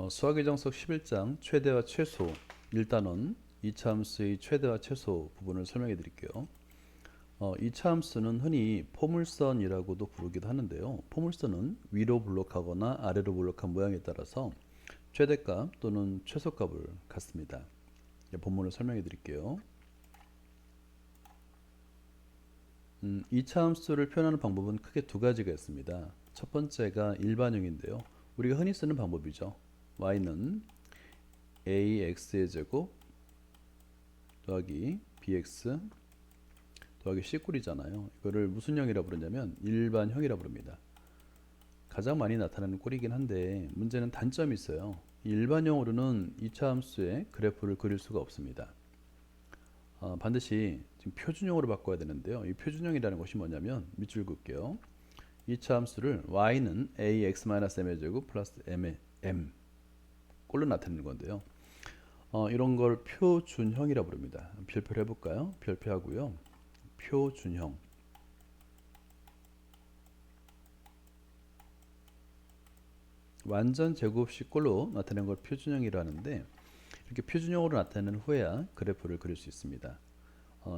수학의 정석 11장 최대와 최소 1단원 2차 함수의 최대와 최소 부분을 설명해 드릴게요. 2차 함수는 흔히 포물선이라고도 부르기도 하는데요. 포물선은 위로 블록하거나 아래로 블록한 모양에 따라서 최대값 또는 최소값을 갖습니다. 본문을 설명해 드릴게요. 2차 함수를 표현하는 방법은 크게 두 가지가 있습니다. 첫 번째가 일반형인데요. 우리가 흔히 쓰는 방법이죠. y는 ax의 제곱 더하기 bx 더하기 c꼴이잖아요. 이거를 무슨 형이라고 부르냐면 일반형이라고 부릅니다. 가장 많이 나타나는 꼴이긴 한데 문제는 단점이 있어요. 일반형으로는 2차 함수의 그래프를 그릴 수가 없습니다. 반드시 지금 표준형으로 바꿔야 되는데요. 이 표준형이라는 것이 뭐냐면 밑줄 긋게요. 2차 함수를 y는 ax-m의 제곱 플러스 m의 m 꼴로 나타내는 건데요. 이런 걸 표준형이라고 부릅니다. 별표를 해볼까요? 별표하고요. 표준형. 완전 제곱식 꼴로 나타내는 걸 표준형이라 하는데 이렇게 표준형으로 나타내는 후에야 그래프를 그릴 수 있습니다.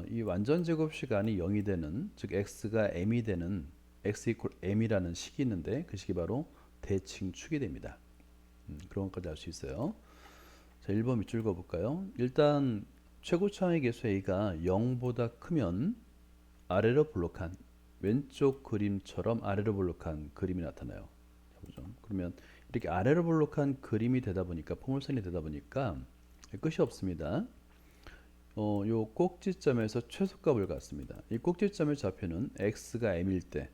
이 완전 제곱식안이 0이 되는, 즉 x가 m이 되는 x 이퀄 m이라는 식이 있는데 그 식이 바로 대칭축이 됩니다. 그런 것까지 알 수 있어요. 자, 1번 밑줄 그어볼까요? 일단 최고차의 개수 a가 0보다 크면 아래로 블록한 왼쪽 그림처럼 아래로 블록한 그림이 나타나요. 자, 보죠. 그러면 이렇게 아래로 블록한 그림이 되다 보니까 포물선이 되다 보니까 끝이 없습니다. 요 꼭지점에서 최소값을 갖습니다. 이 꼭지점의 좌표는 x가 m일 때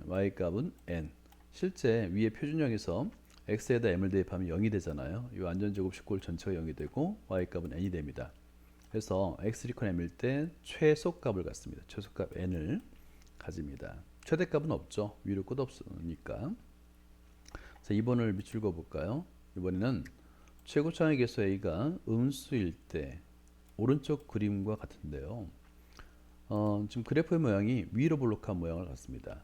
y값은 n. 실제 위에 표준형에서 x에다 m을 대입하면 0이 되잖아요. 이 완전 제곱식 꼴 전체가 0이 되고 y값은 n이 됩니다. 그래서 x 이퀄 m일 때 최소값을 갖습니다. 최소값 n을 가집니다. 최대값은 없죠. 위로 끝 없으니까. 자, 2번을 밑줄 그어 볼까요? 이번에는 최고차의 개수 a가 음수일 때 오른쪽 그림과 같은데요. 지금 그래프의 모양이 위로 블록한 모양을 갖습니다.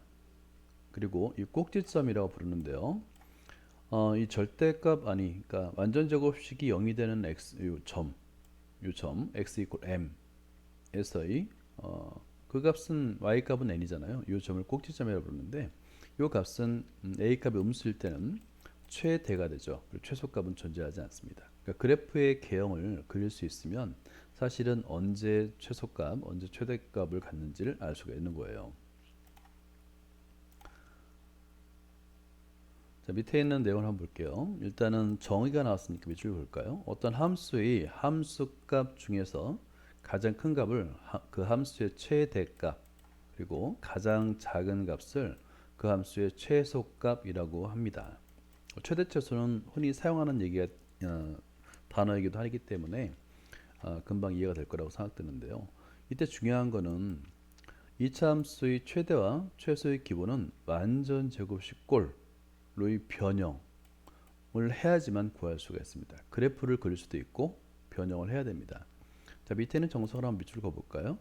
그리고 이 꼭지점이라고 부르는데요. 이 절대값 그러니까 완전 제곱식이 0이 되는 x 요 점 x 이퀄 m에서의 그 값은 y 값은 n이잖아요. 이 점을 꼭지점이라고 부르는데 이 값은 a 값이 음수일 때는 최대가 되죠. 그리고 최소값은 존재하지 않습니다. 그러니까 그래프의 개형을 그릴 수 있으면 사실은 언제 최소값, 언제 최대값을 갖는지를 알 수가 있는 거예요. 자, 밑에 있는 내용을 한번 볼게요. 일단은 정의가 나왔으니까 밑줄 볼까요? 어떤 함수의 함수값 중에서 가장 큰 값을 그 함수의 최대값 그리고 가장 작은 값을 그 함수의 최소값이라고 합니다. 최대최소는 흔히 사용하는 단어이기도 하기 때문에 금방 이해가 될 거라고 생각되는데요. 이때 중요한 거는 2차 함수의 최대와 최소의 기본은 완전 제곱식 꼴로의 변형을 해야지만 구할 수가 있습니다. 그래프를 그릴 수도 있고 변형을 해야 됩니다. 자, 밑에는 정석을 한번 밑줄 그어볼까요?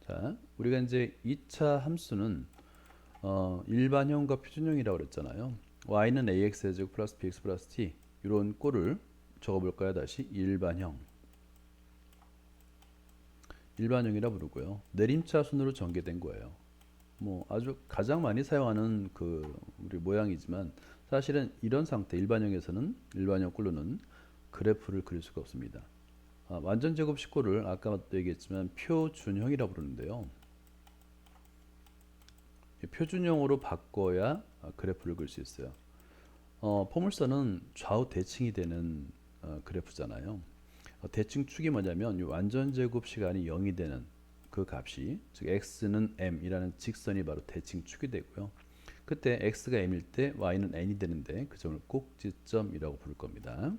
자, 우리가 이제 2차 함수는 일반형과 표준형이라고 그랬잖아요. y는 ax의 제곱 플러스 bx 플러스 t 이런 꼴을 적어볼까요? 다시 일반형이라 부르고요. 내림차순으로 전개된 거예요. 뭐 아주 가장 많이 사용하는 그 우리 모양이지만 사실은 이런 상태 일반형에서는 일반형 꼴로는 그래프를 그릴 수가 없습니다. 완전 제곱식 꼴을 아까도 얘기했지만 표준형이라고 부르는데요. 표준형으로 바꿔야 그래프를 그릴 수 있어요. 포물선은 좌우 대칭이 되는 그래프잖아요. 대칭축이 뭐냐면 이 완전 제곱 시간이 0이 되는 그 값이 즉 x는 m이라는 직선이 바로 대칭축이 되고요. 그때 x가 m일 때 y는 n이 되는데 그 점을 꼭지점이라고 부를 겁니다.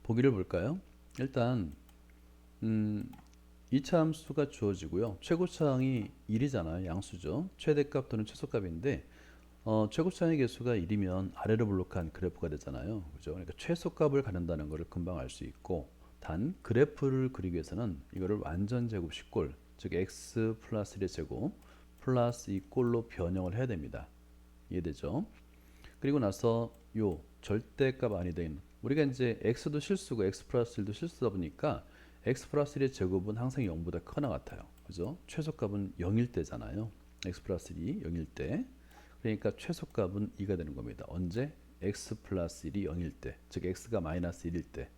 보기를 볼까요? 일단 2차 함수가 주어지고요. 최고차항이 1이잖아요. 양수죠. 최대값 또는 최소값인데 최고차항의 개수가 1이면 아래로 블록한 그래프가 되잖아요. 그죠? 그러니까 최소값을 갖는다는 것을 금방 알 수 있고 단 그래프를 그리기 위해서는 이거를 완전 제곱식 꼴, 즉 x 플러스 1의 제곱 플러스 이 꼴로 변형을 해야 됩니다. 이해되죠? 그리고 나서 요 절대값 아니 되는 우리가 이제 x도 실수고 x 플러스 1도 실수다 보니까 x 플러스 1의 제곱은 항상 0보다 크거나 같아요. 그죠? 최소값은 0일 때잖아요. x 플러스 1이 0일 때. 그러니까 최소값은 2가 되는 겁니다. 언제? x 플러스 1이 0일 때, 즉 x가 마이너스 1일 때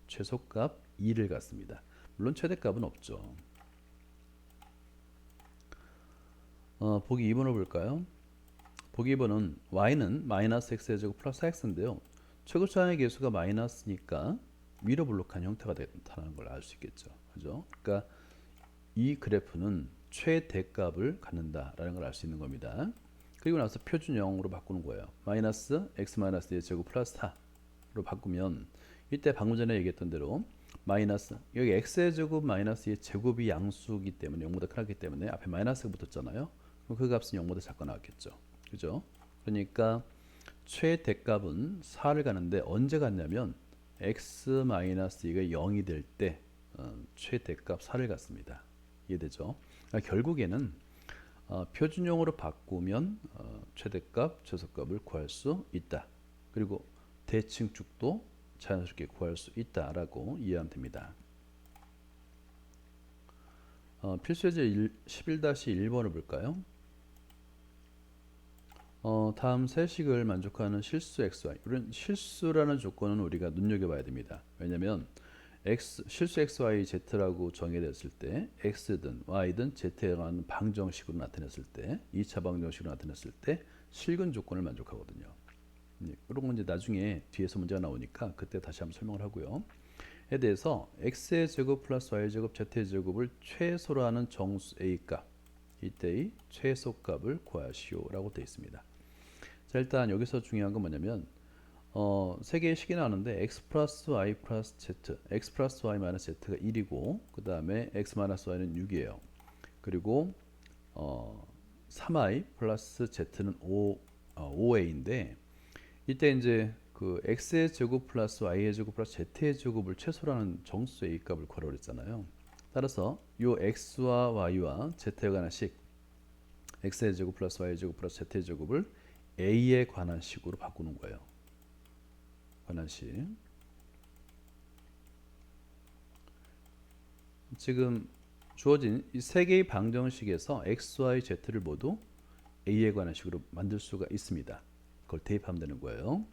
최소값 2를 갖습니다. 물론 최대값은 없죠. 보기 2번을 볼까요? 보기 2번은 y는 마이너스 x의 제곱 플러스 x인데요. 최고차의 계수가 마이너스니까 위로 블록한 형태가 나타나는 걸 알 수 있겠죠. 그죠? 그러니까 이 그래프는 최대값을 갖는다라는 걸 알 수 있는 겁니다. 그리고 나서 표준형으로 바꾸는 거예요. 마이너스 x 마이너스 2의 제곱 플러스 4로 바꾸면 이때 방금 전에 얘기했던 대로 마이너스 여기 x의 제곱 마이너스 2의 제곱이 양수이기 때문에 0보다 크기 때문에 앞에 마이너스가 붙었잖아요. 그럼 그 값은 0보다 작거 나왔겠죠. 그죠? 그러니까 최대값은 4를 가는데 언제 갔냐면 x 마이너스 2가 0이 될 때 최대값 4를 갔습니다. 이해되죠? 그러니까 결국에는 표준형으로 바꾸면 최대값, 최소값을 구할 수 있다. 그리고 대칭축도 자연스럽게 구할 수 있다라고 이해하면 됩니다. 필수예제 11-1번을 볼까요? 다음 세식을 만족하는 실수 xy. 이런 실수라는 조건은 우리가 눈여겨봐야 됩니다. 왜냐하면 실수 xy z라고 정의됐을 때 x든 y든 z에 관한 방정식으로 나타냈을 때 2차 방정식으로 나타냈을 때 실근 조건을 만족하거든요. 이런 건 이제 나중에 뒤에서 문제가 나오니까 그때 다시 한번 설명을 하고요. 에 대해서 x의 제곱 플러스 y의 제곱 z의 제곱을 최소로 하는 정수 a 값 이때의 최소값을 구하시오라고 되어 있습니다. 자, 일단 여기서 중요한 건 뭐냐면 세 개의 식이 나오는데 x 플러스 y 플러스 z, x 플러스 y 마이너스 z가 1이고 그 다음에 x 마이너스 y는 6이에요. 그리고 3i 플러스 z는 5a인데 이때 이제 그 x의 제곱 플러스 y의 제곱 플러스 z의 제곱을 최소라는 정수 a 값을 구하라고 했잖아요. 따라서 요 x와 y와 z에 관한 식 x의 제곱 플러스 y의 제곱 플러스 z의 제곱을 a에 관한 식으로 바꾸는 거예요. 관한 식. 지금 주어진 이 세 개의 방정식에서 x, y, z를 모두 a에 관한 식으로 만들 수가 있습니다. 그걸 대입하면 되는 거예요.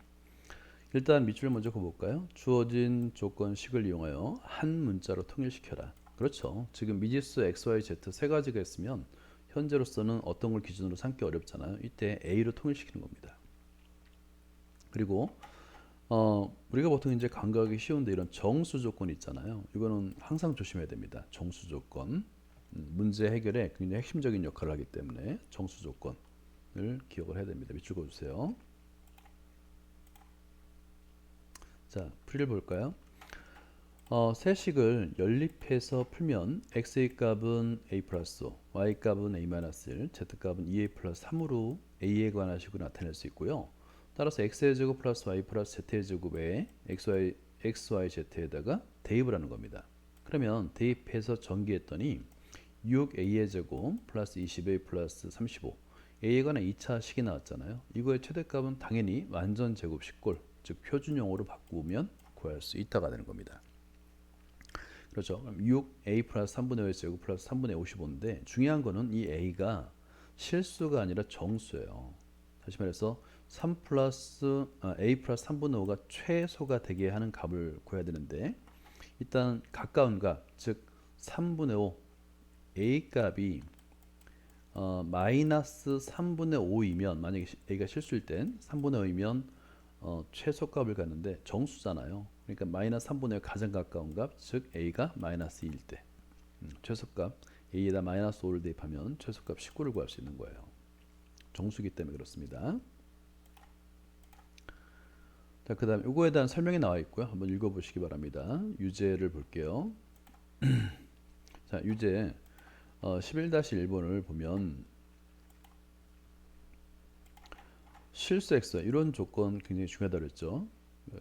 일단 밑줄을 먼저 그어볼까요? 주어진 조건식을 이용하여 한 문자로 통일시켜라. 그렇죠. 지금 미지수 x, y, z 세 가지가 있으면 현재로서는 어떤 걸 기준으로 삼기 어렵잖아요. 이때 a로 통일시키는 겁니다. 그리고 우리가 보통 이제 간과하기 쉬운데 이런 정수 조건 있잖아요. 이거는 항상 조심해야 됩니다. 정수 조건. 문제 해결에 굉장히 핵심적인 역할을 하기 때문에 정수 조건을 기억을 해야 됩니다. 밑줄 그어주세요. 자, 풀이를 볼까요? 세식을 연립해서 풀면 x의 값은 a 플러스 5, y 값은 a 마이너스 1, z 값은 2a 플러스 3으로 a에 관한 식으로 나타낼 수 있고요. 따라서 x의 제곱 플러스 y 플러스 z의 제곱에 xy, z에다가 대입을 하는 겁니다. 그러면 대입해서 전개했더니 6a의 제곱 플러스 20a 플러스 35 a에 관한 2차 식이 나왔잖아요. 이거의 최대값은 당연히 완전 제곱식꼴, 즉 표준형으로 바꾸면 구할 수 있다가 되는 겁니다. 그렇죠. 그럼 6a 플러스 3분의 5의 제곱 플러스 3분의 55인데 중요한 거는 이 a가 실수가 아니라 정수예요. 다시 말해서 3 플러스 a 플러스 3분의 5가 최소가 되게 하는 값을 구해야 되는데 일단 가까운 값, 즉 3분의 5 a 값이 마이너스 3분의 5이면 만약에 a가 실수일 땐 3분의 5이면 최소값을 갖는데 정수잖아요. 그러니까 마이너스 3분의 5 가장 가까운 값, 즉 a가 마이너스 2일 때 최소값 a에다 마이너스 5를 대입하면 최소값 19를 구할 수 있는 거예요. 정수기 때문에 그렇습니다. 자, 그 다음 이거에 대한 설명이 나와 있고요. 한번 읽어보시기 바랍니다. 유제를 볼게요. 자, 유제 11-1번을 보면 실수 x 이런 조건 굉장히 중요하다고 그랬죠.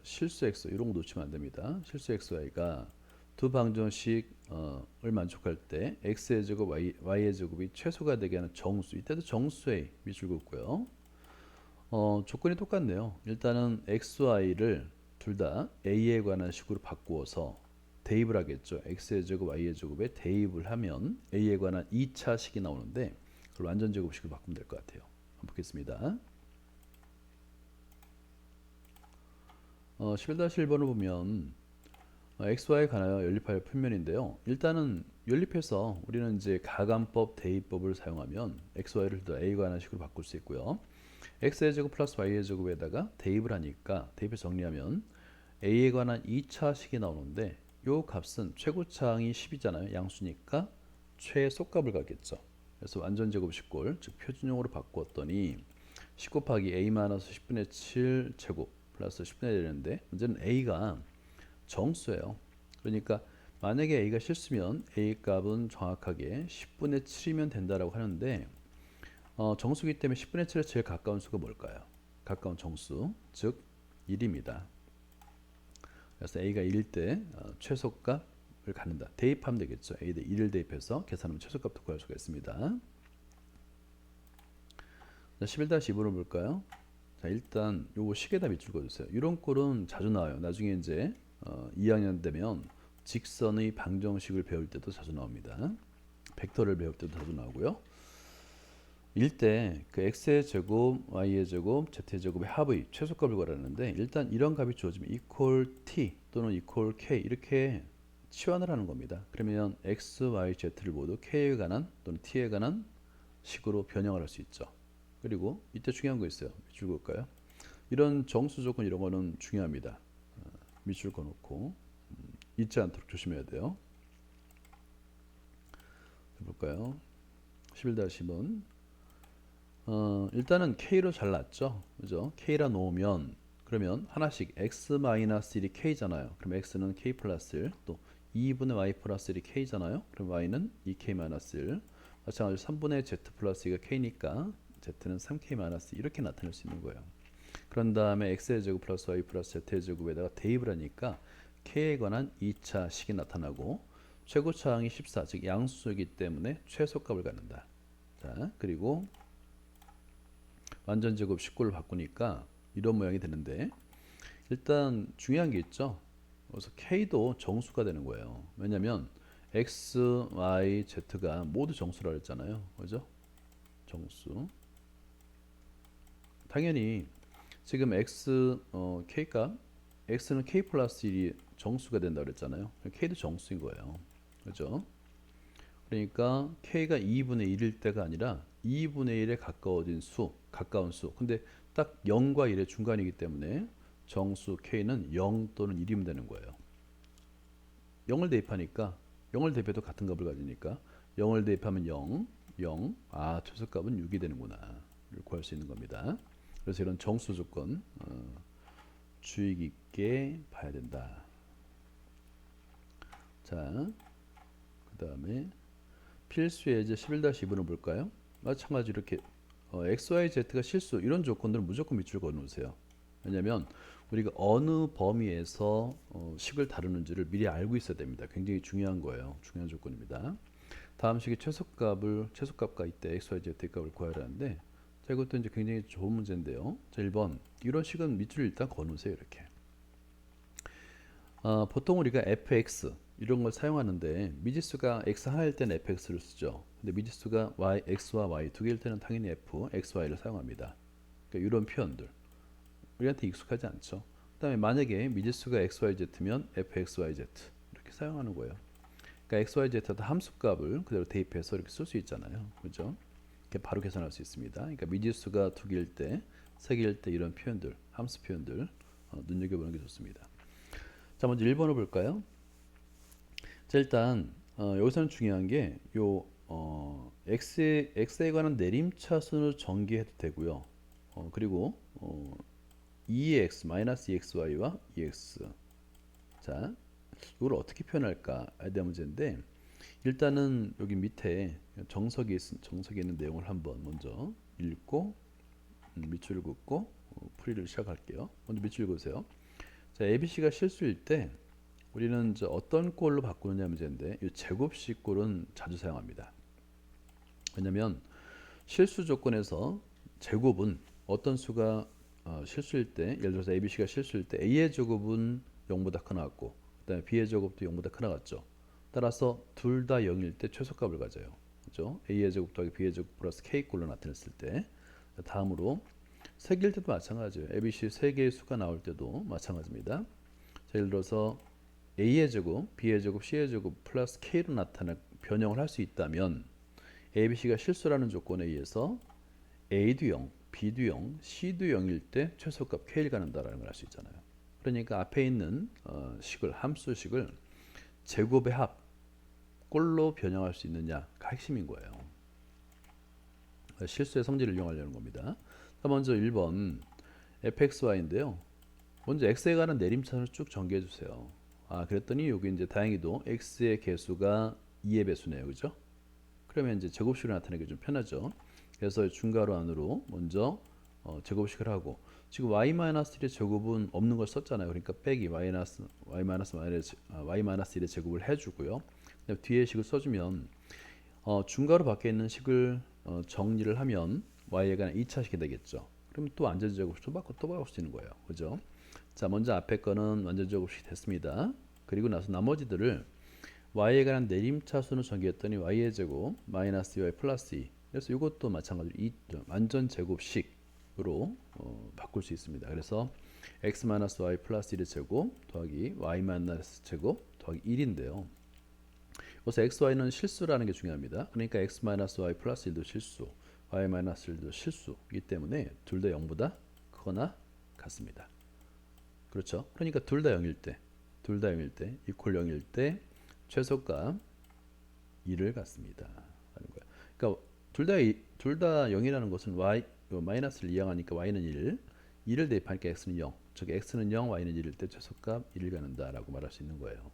실수 x 이런 거 놓치면 안 됩니다. 실수 xy가 두 방정식을 만족할 때 x의 제곱 y의 제곱이 최소가 되게 하는 정수, 이때도 정수의 밑줄 긋고요. 조건이 똑같네요. 일단은 x, y를 둘 다 a에 관한 식으로 바꾸어서 대입을 하겠죠. x의 제곱, y의 제곱에 대입을 하면 a에 관한 2차 식이 나오는데 그걸 완전 제곱식으로 바꾸면 될 것 같아요. 한번 보겠습니다. 11-1번을 보면 xy에 관하여 연립하여 표면인데요. 일단은 연립해서 우리는 이제 가감법, 대입법을 사용하면 xy를 더 a에 관한 식으로 바꿀 수 있고요. x의 제곱 플러스 y의 제곱에다가 대입을 하니까 대입을 정리하면 a에 관한 2차 식이 나오는데 요 값은 최고차항이 10이잖아요. 양수니까 최소값을 갖겠죠. 그래서 완전 제곱식꼴 즉 표준용으로 바꾸었더니 10 곱하기 a-10분의 7 제곱 플러스 10분의 1 되는데 문제는 a가 정수예요. 그러니까 만약에 a가 실수면 a 값은 정확하게 10분의 7이면 된다라고 하는데 정수기 때문에 10분의 7에 제일 가까운 수가 뭘까요? 가까운 정수 즉 1입니다. 그래서 a가 1일 때 최소값을 갖는다. 대입하면 되겠죠. a 대 1을 대입해서 계산하면 최소값도 구할 수가 있습니다. 자, 11-2번을 볼까요? 자, 일단 요거 식에다 밑줄 그어주세요. 이런 꼴은 자주 나와요. 나중에 이제 2학년 되면 직선의 방정식을 배울 때도 자주 나옵니다. 벡터를 배울 때도 자주 나오고요. 일때 그 x의 제곱, y의 제곱, z의 제곱의 합의 최소값을 구하라는데 일단 이런 값이 주어지면 equal t 또는 equal k 이렇게 치환을 하는 겁니다. 그러면 x, y, z를 모두 k에 관한 또는 t에 관한 식으로 변형을 할 수 있죠. 그리고 이때 중요한 거 있어요. 밑줄 그을까요? 이런 정수 조건 이런 거는 중요합니다. 밑줄 그어놓고 잊지 않도록 조심해야 돼요. 해볼까요? 11-10번 일단은 K로 잘랐죠. 그죠? K라 놓으면 그러면 하나씩 x-1이 K잖아요. 그럼 X는 K 플러스 1, 또 2분의 Y 플러스 1이 K잖아요. 그럼 Y는 2K 마이너스 1. 마찬가지로 3분의 Z 플러스 2가 K니까 Z는 3K 마이너스 2 이렇게 나타낼 수 있는 거예요. 그런 다음에 X의 제곱 플러스 Y 플러스 Z의 제곱에다가 대입을 하니까 K에 관한 2차 식이 나타나고 최고차항이 14, 즉 양수이기 때문에 최소값을 갖는다. 자, 그리고 완전 제곱 19를 바꾸니까 이런 모양이 되는데 일단 중요한 게 있죠. 그래서 K도 정수가 되는 거예요. 왜냐면 X, Y, Z가 모두 정수라고 했잖아요. 그죠? 정수. 당연히 지금 X, K 값 X는 K 플러스 1이 정수가 된다고 그랬잖아요. K도 정수인 거예요. 그죠? 그러니까 K가 2분의 1일 때가 아니라 2분의 1에 가까워진 수, 가까운 수. 근데 딱 0과 1의 중간이기 때문에 정수 K는 0 또는 1이면 되는 거예요. 0을 대입하니까 0을 대입해도 같은 값을 가지니까 0을 대입하면 0, 0. 아, 최소값은 6이 되는구나. 를 구할 수 있는 겁니다. 그래서 이런 정수 조건 주의 깊게 봐야 된다. 자, 그 다음에 필수 예제 11-2번을 볼까요? 마찬가지로 이렇게 x, y, z가 실수 이런 조건들은 무조건 밑줄 그어 놓으세요. 왜냐하면 우리가 어느 범위에서 식을 다루는지를 미리 알고 있어야 됩니다. 굉장히 중요한 거예요. 중요한 조건입니다. 다음 식의 최소값과 이때 x, y, z 값을 구하라는데 자, 이것도 이제 굉장히 좋은 문제인데요. 자, 1번 이런 식은 밑줄 일단 그어 놓으세요. 이렇게. 보통 우리가 fx 이런 걸 사용하는데 미지수가 x 하나일 때는 fx를 쓰죠. 근데 미지수가 x와 y 두 개일 때는 당연히 f, x, y를 사용합니다. 그러니까 이런 표현들 우리한테 익숙하지 않죠. 그다음에 만약에 미지수가 x, y, z면 f, x, y, z 이렇게 사용하는 거예요. 그러니까 x, y, z한테 함수값을 그대로 대입해서 이렇게 쓸 수 있잖아요. 그죠? 이렇게 바로 계산할 수 있습니다. 그러니까 미지수가 두 개일 때, 세 개일 때 이런 표현들, 함수 표현들 눈여겨보는 게 좋습니다. 자, 먼저 1번을 볼까요? 자, 일단 여기서는 중요한 게 요 x에 관한 내림차순을 전개해도 되고요. 그리고 2x 마이너스 2xy와 2x. 자, 이걸 어떻게 표현할까에 대한 문제인데 일단은 여기 밑에 정석에 있는 내용을 한번 먼저 읽고 밑줄을 긋고 풀이를 시작할게요. 먼저 밑줄 그으세요. 자, ABC가 실수일 때 우리는 이제 어떤 꼴로 바꾸느냐 문제인데 이 제곱식 꼴은 자주 사용합니다. 왜냐하면 실수 조건에서 제곱은 어떤 수가 실수일 때, 예를 들어서 ABC가 실수일 때 A의 제곱은 0보다 크 나왔고 그다음에 B의 제곱도 0보다 크 나갔죠. 따라서 둘 다 0일 때 최소값을 가져요. 그죠? A의 제곱 더하기 B의 제곱 플러스 K꼴로 나타냈을 때. 다음으로 세개일 때도 마찬가지예요. ABC 세 개의 수가 나올 때도 마찬가지입니다. 자, 예를 들어서 A의 제곱, B의 제곱, C의 제곱 플러스 K로 나타나 변형을 할 수 있다면 ABC가 실수라는 조건에 의해서 A도 0, B도 0, C도 0일 때 최소값 K를 갖는다라는 걸 알 수 있잖아요. 그러니까 앞에 있는 함수식을 제곱의 합, 꼴로 변형할 수 있느냐가 핵심인 거예요. 실수의 성질을 이용하려는 겁니다. 먼저 1번 fxy인데요. 먼저 x에 관한 내림차순을 쭉 전개해 주세요. 그랬더니 여기 이제 다행히도 x의 개수가 2의 배수네요. 그죠? 그러면 이제 제곱식으로 나타내기 좀 편하죠. 그래서 중괄호 안으로 먼저 제곱식을 하고, 지금 y-1의 제곱은 없는 걸 썼잖아요. 그러니까 빼기 y-1의 제곱을 해주고요. 뒤에 식을 써주면 중괄호 밖에 있는 식을 정리를 하면 y에 관한 2차식이 되겠죠. 그럼 또 완전 제곱식 또 바꿀 수 있는 거예요. 그죠? 자, 먼저 앞에 거는 완전 제곱식이 됐습니다. 그리고 나서 나머지들을 y에 관한 내림차순을 전개했더니 y의 제곱 마이너스 2y 플러스 2. 그래서 이것도 마찬가지로 완전 제곱식으로 바꿀 수 있습니다. 그래서 x 마이너스 y 플러스 1의 제곱 더하기 y 마이너스 제곱 더하기 1인데요. 그래서 x, y는 실수라는 게 중요합니다. 그러니까 x 마이너스 y 플러스 1도 실수, y 마이너스 1도 실수이기 때문에 둘 다 0보다 크거나 같습니다. 그렇죠? 그러니까 둘 다 0일 때, 이퀄 0일 때 최소값 2를 갖습니다. 하는 거예요. 그러니까 둘 다 0이라는 것은 y 마이너스를 이항하니까 y는 1, 2를 대입하니까 x는 0. 즉 x는 0, y는 1일 때 최소값 1을 갖는다라고 말할 수 있는 거예요.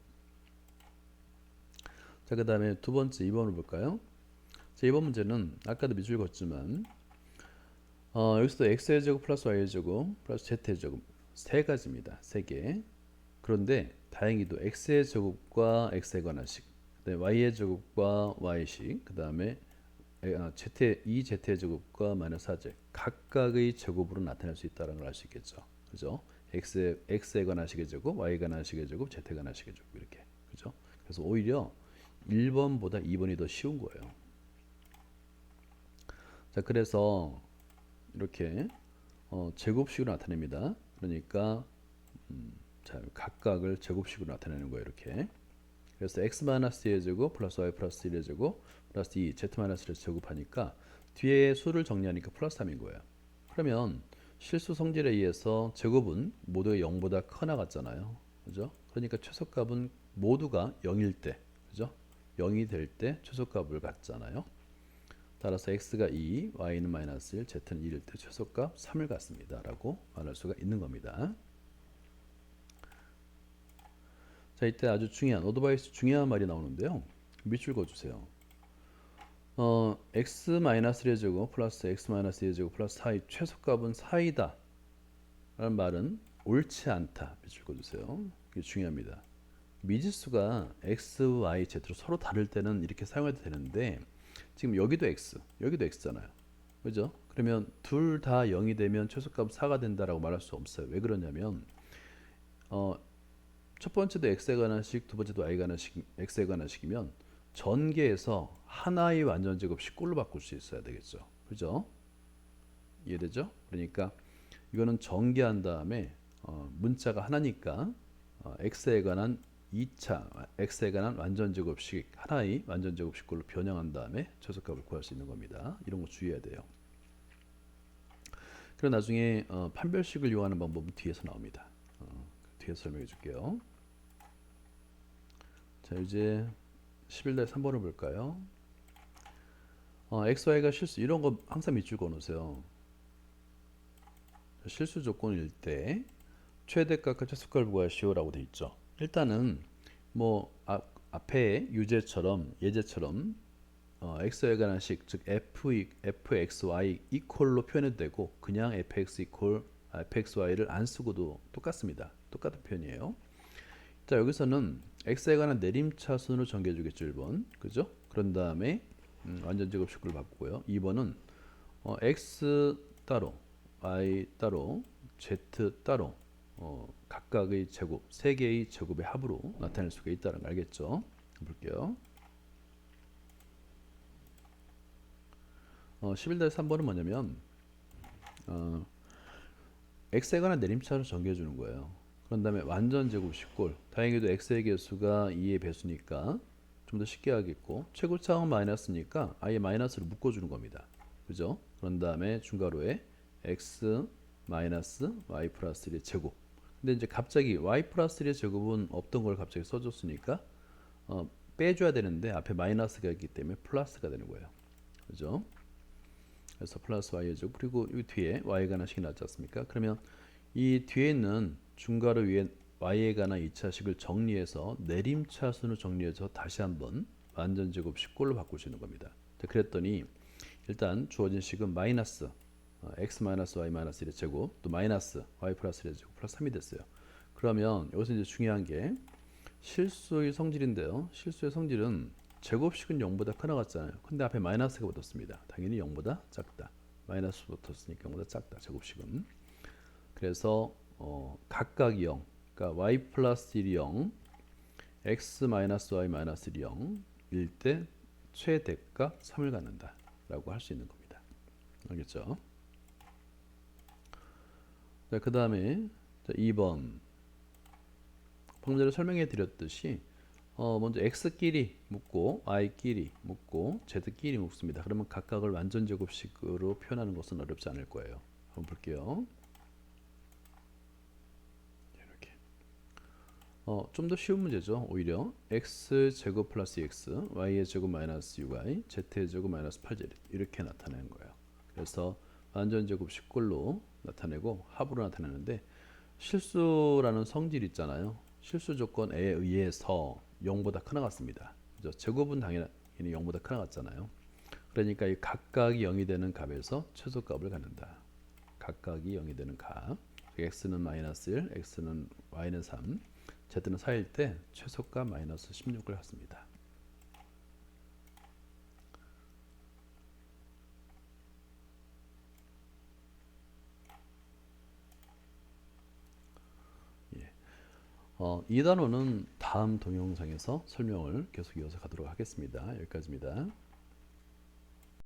자, 그 다음에 두 번째 2번을 볼까요? 자, 2번 문제는 아까도 밑줄 걷지만 여기서도 x의 제곱 플러스 y의 제곱 플러스 z의 제곱 세 가지입니다. 세 개. 그런데 다행히도 x의 제곱과 x에 관한 식, 그다음에 y의 제곱과 y식, 그 다음에 z의 제곱과 마이너스 4제 각각의 제곱으로 나타낼 수 있다는 걸 알 수 있겠죠. 그죠? x에 관한 식의 제곱, y에 관한 식의 제곱, z에 관한 식의 제곱 이렇게. 그죠? 그래서 오히려 1번보다 2번이 더 쉬운 거예요. 자, 그래서 이렇게 제곱식으로 나타냅니다. 그러니까 자, 각각을 제곱식으로 나타내는 거예요. 이렇게. 그래서 x-2의 제곱 플러스 y 플러스 1의 제곱 플러스 2 z-1의 제곱하니까 뒤에 수를 정리하니까 플러스 3인 거예요. 그러면 실수 성질에 의해서 제곱은 모두 0보다 크거나 같잖아요. 그죠? 그러니까 최소값은 모두가 0일 때, 그죠? 0이 될 때 최소값을 갖잖아요. 따라서 x가 2, y는 마이너스 1, z는 1일 때 최소값 3을 갖습니다. 라고 말할 수가 있는 겁니다. 자, 이때 아주 중요한 어드바이스 중요한 말이 나오는데요. 밑줄 그어주세요. x-1의 제곱 플러스 x-2의 제곱 플러스 4의 최소값은 4이다 라는 말은 옳지 않다. 밑줄 그어주세요. 이게 중요합니다. 미지수가 x, y, z로 서로 다를 때는 이렇게 사용해도 되는데 지금 여기도 x, 여기도 x잖아요. 그죠? 그러면 둘 다 0이 되면 최소값 4가 된다라고 말할 수 없어요. 왜 그러냐면 첫 번째도 x에 관한 식, 두 번째도 y에 관한 식, x에 관한 식이면 전개해서 하나의 완전 제곱식 꼴로 바꿀 수 있어야 되겠죠. 그죠? 이해되죠? 그러니까 이거는 전개한 다음에 문자가 하나니까 x에 관한 2차 x에 관한 완전 제곱식 하나의 완전 제곱식 꼴로 변형한 다음에 최소값을 구할 수 있는 겁니다. 이런 거 주의해야 돼요. 그리고 나중에 판별식을 이용하는 방법은 뒤에서 나옵니다. 뒤에서 설명해 줄게요. 자, 이제 11대 3번을 볼까요? x, y가 실수 이런 거 항상 밑줄 그어놓으세요. 실수 조건일 때 최대값과 최소값을 구하시오라고 돼 있죠. 일단은 뭐 앞에 예제처럼 x에 관한 식, 즉 fxy 이퀄로 표현해도 되고 그냥 fxy를 안 쓰고도 똑같습니다. 똑같은 표현이에요. 자, 여기서는 x에 관한 내림차순으로 전개해 주겠죠. 1번. 그죠? 그런 다음에 완전 제곱식으로 바꾸고요. 2번은 x 따로 y 따로 z 따로 각각의 제곱, 세 개의 제곱의 합으로 나타낼 수가 있다는 거 알겠죠? 볼게요. 11-3번은 뭐냐면 x에 관한 내림차를 정의해 주는 거예요. 그런 다음에 완전 제곱식골, 다행히도 x의 개수가 2의 배수니까 좀 더 쉽게 하겠고, 최고차항은 마이너스니까 아예 마이너스를 묶어주는 겁니다. 그죠? 그런 다음에 중괄호에 x 마이너스 y 플러스 1의 제곱. 근데 이제 갑자기 y 플러스 1의 제곱은 없던 걸 갑자기 써줬으니까 빼줘야 되는데 앞에 마이너스가 있기 때문에 플러스가 되는 거예요. 그죠? 그래서 플러스 y의 제곱, 그리고 이 뒤에 y가 하나씩 나왔지 않습니까? 그러면 이 뒤에 있는 중괄호 위에 y에 관한 2차식을 정리해서 내림차순으로 정리해서 다시 한번 완전제곱식꼴로 바꿀 수 있는 겁니다. 그랬더니 일단 주어진 식은 마이너스 x 마이너스 y 마이너스 1의 제곱, 또 마이너스 y 플러스 1의 제곱 플러스 3이 됐어요. 그러면 여기서 이제 중요한 게 실수의 성질인데요. 실수의 성질은 제곱식은 0보다 크 나갔잖아요. 근데 앞에 마이너스가 붙었습니다. 당연히 0보다 작다. 마이너스 붙었으니까 0보다 작다. 제곱식은. 그래서 각각 0, 그러니까 y 플러스 1이 0, x 마이너스 y 마이너스 1이 0일 때 최대가 3을 갖는다 라고 할 수 있는 겁니다. 알겠죠? 자, 그 다음에 2번 방금 전에 설명해 드렸듯이 먼저 x끼리 묶고 y끼리 묶고 z끼리 묶습니다. 그러면 각각을 완전 제곱식으로 표현하는 것은 어렵지 않을 거예요. 한번 볼게요. 이렇게 좀 더 쉬운 문제죠. 오히려 x 제곱 플러스 x, y의 제곱 마이너스 6y, z의 제곱 마이너스 8z 이렇게 나타내는 거예요. 그래서 완전 제곱식꼴로 나타내고 합으로 나타내는데 실수라는 성질 있잖아요. 실수 조건에 의해서 0보다 크 나갔습니다. 그죠? 제곱은 당연히 0보다 크 나갔잖아요. 그러니까 이 각각이 0이 되는 값에서 최소값을 갖는다. 각각이 0이 되는 값. x는 마이너스 1, x는 y는 3, z는 4일 때 최소값 마이너스 16을 갖습니다. 이 단원은 다음 동영상에서 설명을 계속 이어서 가도록 하겠습니다. 여기까지입니다.